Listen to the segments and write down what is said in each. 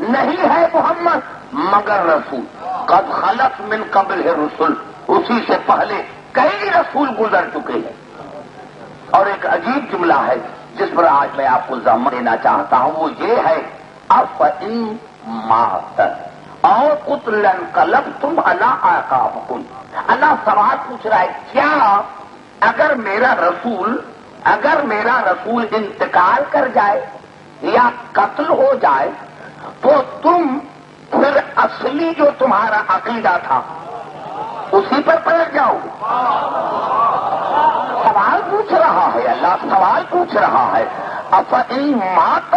نہیں ہے محمد مگر رسول، قد خلت من قبل ہے رسول، اسی سے پہلے کئی رسول گزر چکے ہیں۔ اور ایک عجیب جملہ ہے جس پر آج میں آپ کو ضامن دینا چاہتا ہوں، وہ یہ ہے افإن مات او قتل انقلبتم علی اعقابکم۔ اللہ سوال پوچھ رہا ہے، کیا اگر میرا رسول انتقال کر جائے یا قتل ہو جائے تو تم پھر اصلی جو تمہارا عقیدہ تھا اسی پر پلٹ جاؤ گے؟ سوال پوچھ رہا ہے، اللہ سوال پوچھ رہا ہے، افإن مات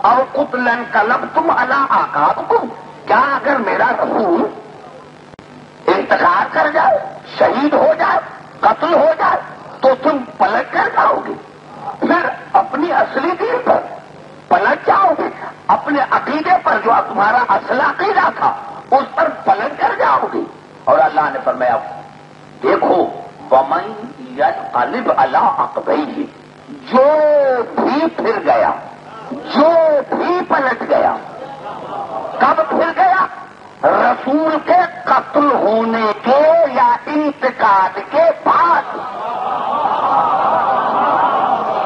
او قتل انقلبتم علی اعقابکم، کیا اگر میرا رسول انتقال کر جائے، شہید ہو جائے، قتل ہو جائے تو تم پلٹ کر جاؤ گے؟ پھر اپنی اصلی دین پر پلٹ جاؤ گے؟ اپنے عقیدے پر جو تمہارا اصل عقیدہ تھا اس پر پلٹ کر جاؤ گے؟ اور اللہ نے فرمایا دیکھو وَمَن يَنْقَلِبْ عَلَىٰ عَقْبَيْهِ، جو بھی پھر گیا، جو بھی پلٹ گیا، کب پھر گیا؟ رسول کے قتل ہونے کے یا انتقال کے بعد۔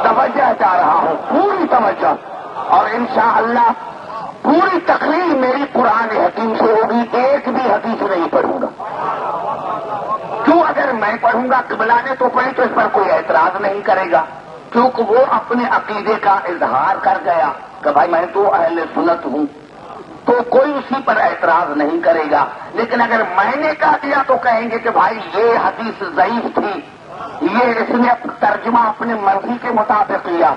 توجہ چاہ رہا ہوں، پوری توجہ، اور انشاءاللہ پوری تقریر میری قرآن حکیم سے ہوگی، ایک بھی حدیث نہیں پڑھوں گا۔ کیوں؟ اگر میں پڑھوں گا قبلہ نے تو پڑھی تو اس پر کوئی اعتراض نہیں کرے گا، کیونکہ وہ اپنے عقیدے کا اظہار کر گیا کہ بھائی میں تو اہل سنت ہوں، تو کوئی اسی پر اعتراض نہیں کرے گا۔ لیکن اگر میں نے کہہ دیا تو کہیں گے کہ بھائی یہ حدیث ضعیف تھی، یہ اس نے ترجمہ اپنے مرضی کے مطابق کیا۔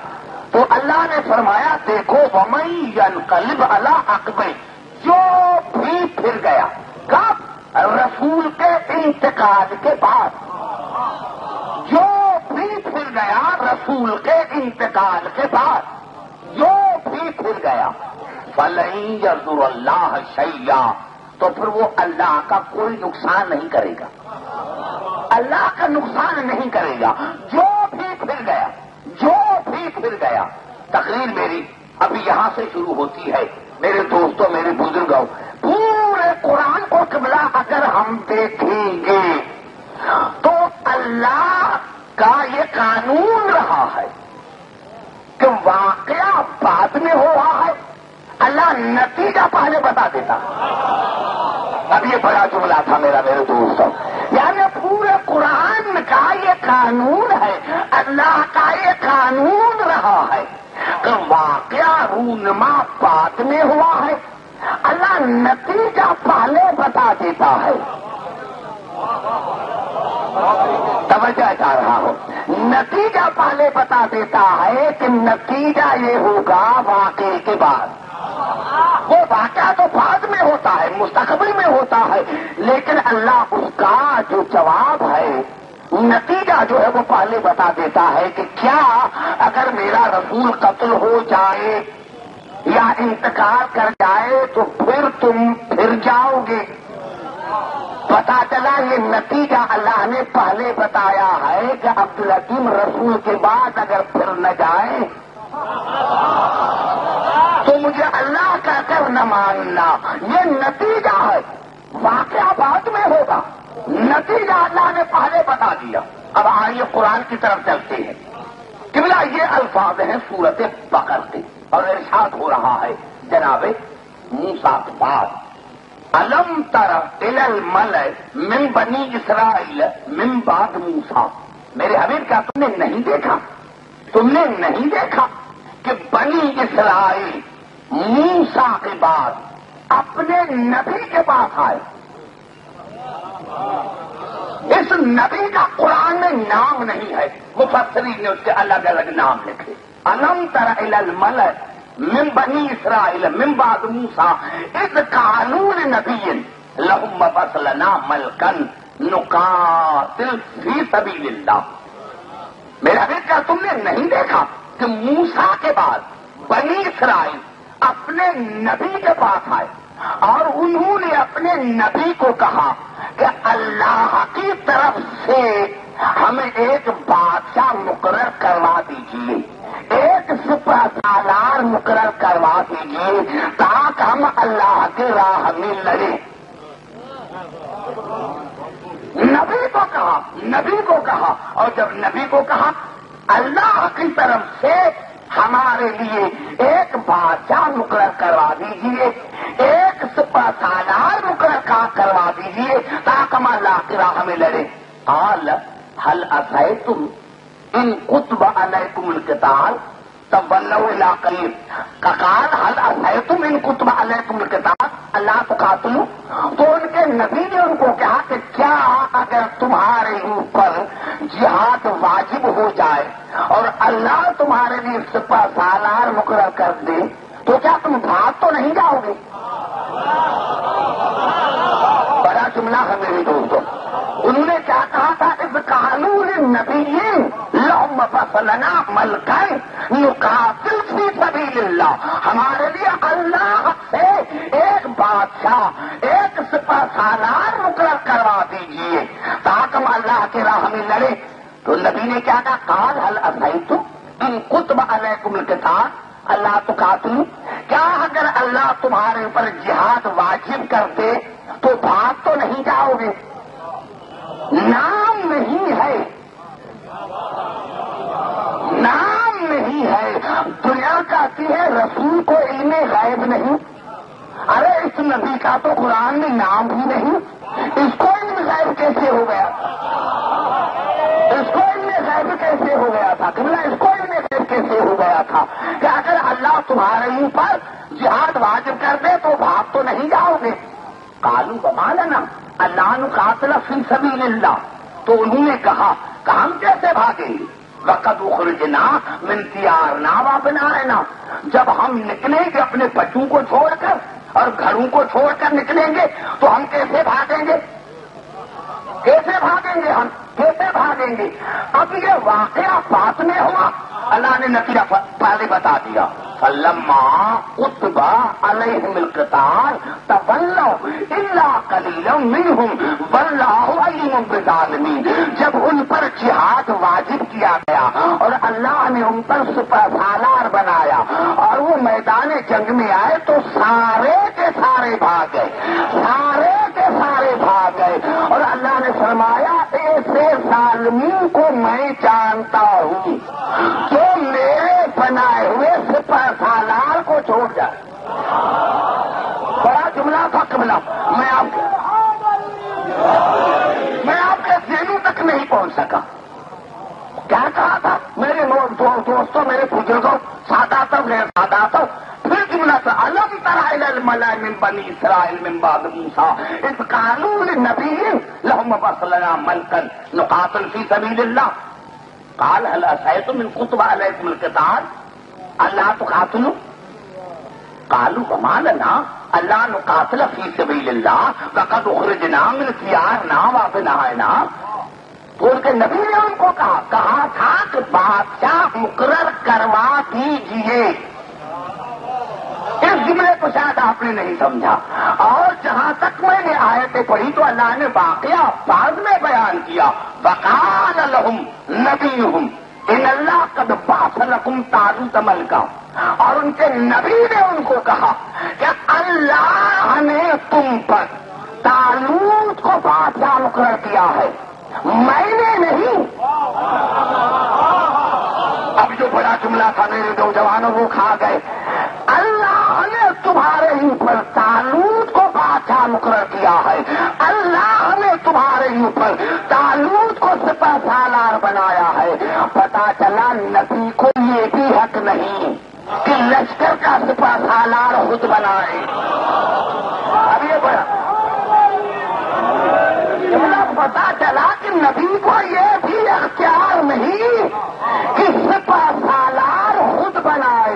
تو اللہ نے فرمایا دیکھو وَمَن يَنْقَلِبْ عَلَىٰ عَقْبَيْهِ، جو بھی پھر گیا، کب؟ رسول کے انتقال کے بعد، جو بھی پھر گیا رسول کے انتقال کے بعد، جو بھی پھر گیا فَلَن يَضُرَّ اللَّهَ شَيْئًا، تو پھر وہ اللہ کا کوئی نقصان نہیں کرے گا، اللہ کا نقصان نہیں کرے گا۔ جو بھی پھر گیا، جو بھی پھر گیا۔ تقریر میری ابھی یہاں سے شروع ہوتی ہے۔ میرے دوستوں، میرے بزرگوں، پورے قرآن کو قبلہ اگر ہم دیکھیں گے تو اللہ کا یہ قانون رہا ہے کہ واقعہ بعد میں ہو رہا ہے، اللہ نتیجہ پہلے بتا دیتا۔ اب یہ بڑا جملہ تھا میرا، میرے دوستوں، یعنی پورے قرآن کا یہ قانون ہے، اللہ کا یہ قانون رہا ہے کہ واقعہ رونما بعد میں ہوا ہے، اللہ نتیجہ پہلے بتا دیتا ہے۔ توجہ چاہ رہا ہوں، نتیجہ پہلے بتا دیتا ہے کہ نتیجہ یہ ہوگا واقعے کے بعد۔ وہ واقعہ تو بعد میں ہوتا ہے، مستقبل میں ہوتا ہے، لیکن اللہ اس کا جو جواب ہے، نتیجہ جو ہے وہ پہلے بتا دیتا ہے کہ کیا اگر میرا رسول قتل ہو جائے یا انتقال کر جائے تو پھر تم پھر جاؤ گے؟ پتا چلا یہ نتیجہ اللہ نے پہلے بتایا ہے کہ عبدالحکیم رسول کے بعد اگر پھر نہ جائے تو مجھے اللہ کا کر نہ ماننا۔ یہ نتیجہ ہے، واقعہ بعد میں ہوگا، نتیجہ اللہ نے پہلے بتا دیا۔ اب آئیے قرآن کی طرف چلتے ہیں۔ قبلہ یہ الفاظ ہیں سورت بقر کے، اور ارشاد ہو رہا ہے جناب موسیٰ کے بعد الم تر الی الملأ من بنی اسرائیل من بعد موسیٰ، میرے حبیب کیا تم نے نہیں دیکھا، تم نے نہیں دیکھا کہ بنی اسرائیل موسیٰ کے بعد اپنے نبی کے پاس آئے؟ اس نبی کا قرآن میں نام نہیں ہے، مفسرین نے اس کے الگ الگ نام لکھے۔ الم تر الی الملأ من بنی اسرائیل من بعد موسیٰ اذ قالوا لنبی لهم ابعث لنا ملکا نقاتل فی سبیل اللہ۔ میرا حبیب کیا تم نے نہیں دیکھا کہ موسیٰ کے بعد بنی اسرائیل اپنے نبی کے پاس آئے اور انہوں نے اپنے نبی کو کہا کہ اللہ کی طرف سے ہمیں ایک بادشاہ مقرر کروا دیجیے، ایک سپہ سالار مقرر کروا دیجیے تاکہ ہم اللہ کی راہ میں لڑیں. نبی کو کہا اور جب نبی کو کہا اللہ کی طرف سے ہمارے لیے ایک بادشاہ مقرر کروا دیجیے، ایک سپہ سالار مقرر کروا دیجیے تاکہ ہم اللہ کی راہ میں لڑیں. قال هل عصيتم ان كتب عليكم القتال تولوا الى قريب. قال هل عصيتم ان كتب عليكم القتال اللہ تقاتلوا. تو ان کے نبی نے ان کو کہا کہ کیا اگر تمہارے اوپر جہاد واجب ہو جائے اور اللہ تمہارے لیے سپہ سالار مقرر کر دے تو کیا تم بھاگ تو نہیں جاؤ گے؟ بڑا جملہ ہے میرے دوستوں. انہوں نے کیا کہا تھا؟ اس قانون نبی لہم فصلنا ملکن نقاتل فی سبیل اللہ. ہمارے لیے اللہ سے ایک بادشاہ ایک سپہ سالار مقرر کروا دیجیے تاکہ ہم اللہ کے راہ میں لڑے. تو نبی نے کیا کہا؟ قال هل عصيتم ان كتب عليكم القتال اللہ تقاتلوا. کیا اگر اللہ تمہارے اوپر جہاد واجب کر دے تو بھاگ تو نہیں جاؤ گے؟ نام نہیں ہے دنیا کہتی ہے رسول کو علم غیب نہیں. ارے اس نبی کا تو قرآن میں نام بھی نہیں، اس کو علم غیب کیسے ہو گیا؟ اس کو علم غیب کیسے ہو گیا تھا؟ اس کو علم غیب کیسے ہو گیا تھا کہ اگر اللہ تمہارے اوپر جہاد واجب کر دے تو بھاگ تو نہیں جاؤ گے؟ قالوا وما لنا اللہ نقاتل فی سبیل اللہ. تو انہوں نے کہا کہ ہم کیسے بھاگیں گے؟ وقد اخرجنا من دیارنا وابنائنا. جب ہم نکلیں گے اپنے بچوں کو چھوڑ کر اور گھروں کو چھوڑ کر نکلیں گے تو ہم کیسے بھاگیں گے؟ ہم کیسے بھاگیں گے؟ اب یہ واقعہ بعد میں ہوا، اللہ نے نتیجہ پہلے بتا دیا. فلما كتب عليهم القتال تولوا الا قليلا منهم والله عليم بالظالمين. جب ان پر جہاد واجب کیا گیا اور اللہ نے ان پر سپہ سالار بنایا اور وہ میدان جنگ میں آئے تو سارے کے سارے بھاگ گئے اور اللہ نے فرمایا ایسے ظالمین کو میں جانتا ہوں جو میرے بنائے ہوئے سپہ سالار کو چھوڑ جائے. بڑا جملہ تھا قبلہ. میں آپ کے ذہنوں تک نہیں پہنچ سکا. کیا کہا تھا میرے دوستوں، میرے بزرگوں، ساداتوں، میرے ساداتوں؟ پھر جملہ تھا الم تر الی الملأ من بنی اسرائیل من بعد موسیٰ اذ قالوا لنبی لهم فصلنا ملکا نقاتل فی سبیل اللہ. قال هل عصيتم ان كتب عليكم القتال اللہ تقاتلوا. قالوا وما لنا الا نقاتل فی سبیل اللہ وقد اخرجنا من دیارنا وابنائنا. تو ان کے نبی نے ان کو کہا تھا کہ بادشاہ مقرر کروا دیجیے. اس جملے کو شاید آپ نے نہیں سمجھا. اور جہاں تک میں نے آیتیں پڑھی تو اللہ نے واقعہ بعد میں بیان کیا. وقال لهم نبیہم ان اللہ قد بعث لکم طالوت ملکا. اور ان کے نبی نے ان کو کہا کہ اللہ نے تم پر طالوت کو بادشاہ مقرر کیا ہے، میں نے نہیں. اب جو بڑا جملہ تھا میرے دو جوانوں وہ کھا گئے. اللہ نے تمہارے اوپر طالوت کو بادشاہ مقرر کیا ہے، اللہ نے تمہارے اوپر طالوت کو سپہ سالار بنایا ہے. پتا چلا نبی کو یہ بھی حق نہیں کہ لشکر کا سپہ سالار خود بنائے. اب یہ بڑا پتا چلا کہ نبی کو یہ بھی اختیار نہیں کہ سپہ سالار خود بنائے.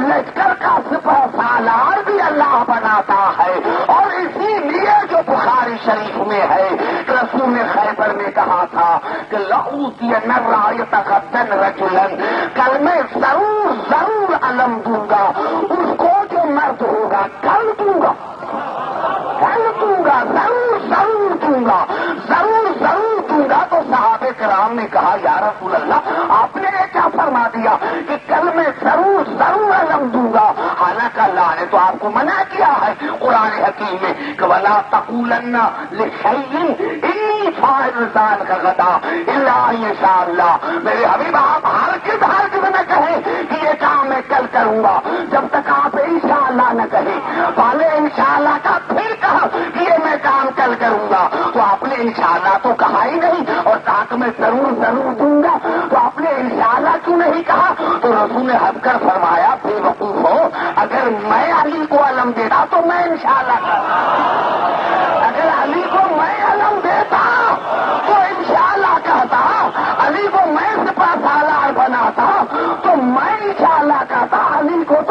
لشکر کا سپہ سالار بھی اللہ بناتا ہے. اور اسی لیے جو بخاری شریف میں ہے کہ رسول نے خیبر میں کہا تھا کہ لأوتین الرایۃ غدا رجلا، کل میں ضرور علم دوں گا اس کو جو مرد ہوگا، کل دوں گا، ضرور دوں گا. تو صحابہ کرام نے کہا یا رسول اللہ آپ نے یہ کیا فرما دیا کہ کل میں ضرور ضرور علم دوں گا. حالانکہ اللہ نے تو آپ کو منع کیا ہے قرآن حکیم میں کہ وَلَا تَقُولَنَّ لِشَيْءٍ إِنِّي فَاعِلٌ ذَلِكَ غَدًا إِلَّا أَن يَشَاءَ اللَّهُ. میرے حبیب آپ ہرگز نہ کہیں کہ یہ کام میں کل کروں گا جب تک آپ انشاءاللہ نہ کہیں. پہلے انشاءاللہ کا پھر کہا کہ یہ میں کام کل کروں گا تو آپ نے انشاءاللہ تو کہا ہی نہیں, اور کہا کہ میں ضرور ضرور دوں گا تو آپ نے انشاءاللہ کیوں نہیں کہا؟ تو رسول نے ہنس کر فرمایا بے وقوف ہو, اگر میں علی کو علم دیتا تو میں انشاءاللہ کرتا, اگر علی کو میں علم دیتا تو انشاءاللہ کہتا, علی کو میں سپہ سالار بناتا تو میں انشاءاللہ کہتا, علی کو